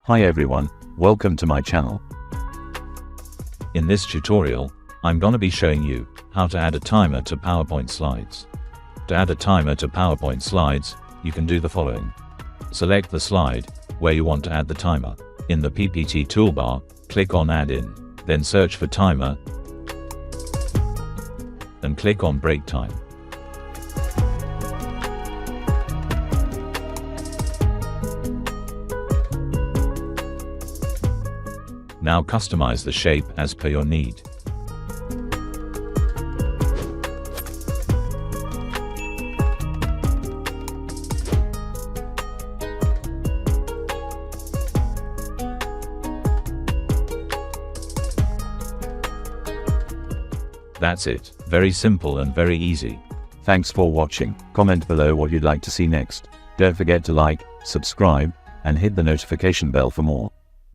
Hi everyone, welcome to my channel. In this tutorial, I'm gonna be showing you how to add a timer to PowerPoint slides. To add a timer to PowerPoint slides, you can do the following. Select the slide where you want to add the timer. In the PPT toolbar, click on Add In, then search for Timer, and click on Break Time. Now customize the shape as per your need. That's it. Very simple and very easy. Thanks for watching. Comment below what you'd like to see next. Don't forget to like, subscribe, and hit the notification bell for more.